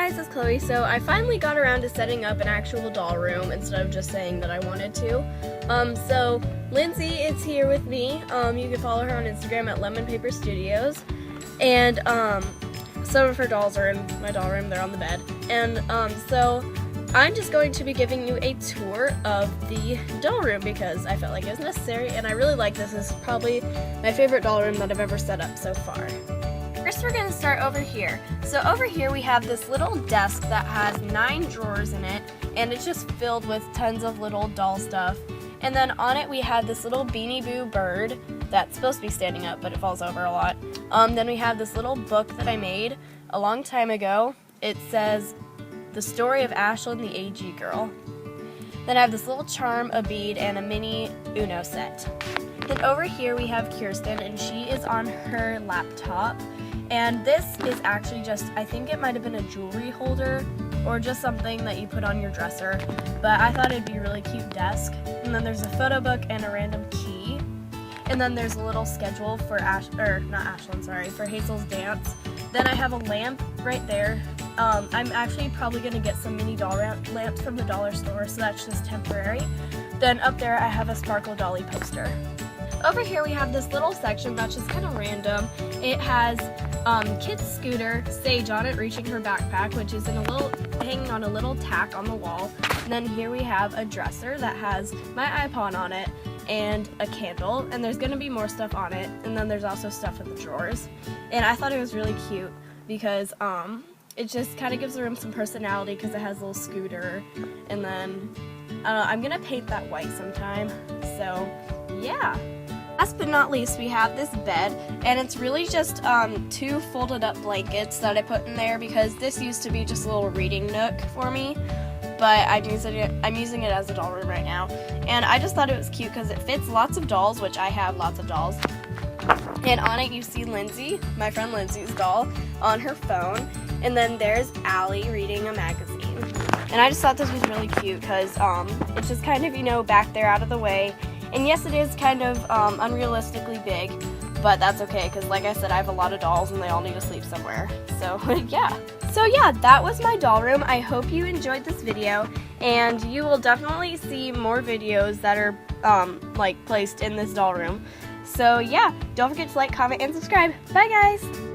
guys, it's Chloe. So I finally got around to setting up an actual doll room instead of just saying that I wanted to. So Lindsay is here with me. You can follow her on Instagram at Lemon Paper Studios. And some of her dolls are in my doll room. They're on the bed. And so I'm just going to be giving you a tour of the doll room because I felt like it was necessary, and I really like this. This is probably my favorite doll room that I've ever set up so far. First, we're going to start over here. So over here we have this little desk that has 9 drawers in it, and it's just filled with tons of little doll stuff. And then on it we have this little Beanie Boo bird that's supposed to be standing up, but it falls over a lot. Then we have this little book that I made a long time ago. It says, "The Story of Ashlyn the AG Girl." Then I have this little charm, a bead, and a mini Uno set. Then over here we have Kirsten, and she is on her laptop. And this is actually just, I think it might have been a jewelry holder or just something that you put on your dresser, but I thought it'd be a really cute desk. And then there's a photo book and a random key. And then there's a little schedule for for Hazel's dance. Then I have a lamp right there. I'm actually probably going to get some mini doll lamps from the dollar store, so that's just temporary. Then up there I have a Sparkle Dolly poster. Over here we have this little section that's just kind of random. It has Kit's scooter, Sage on it, reaching her backpack, which is hanging on a little tack on the wall. And then here we have a dresser that has my iPod on it and a candle, and there's going to be more stuff on it. And then there's also stuff in the drawers. And I thought it was really cute because it just kind of gives the room some personality because it has a little scooter. And then I'm going to paint that white sometime. So yeah. Last but not least, we have this bed, and it's really just 2 folded up blankets that I put in there because this used to be just a little reading nook for me, but I'm using it as a doll room right now. And I just thought it was cute because it fits lots of dolls, which I have lots of dolls. And on it you see Lindsay, my friend Lindsay's doll, on her phone, and then there's Allie reading a magazine. And I just thought this was really cute because it's just kind of, back there out of the way. And yes, it is kind of unrealistically big, but that's okay because, like I said, I have a lot of dolls and they all need to sleep somewhere. So yeah. So yeah, that was my doll room. I hope you enjoyed this video, and you will definitely see more videos that are placed in this doll room. So yeah, don't forget to like, comment, and subscribe. Bye guys!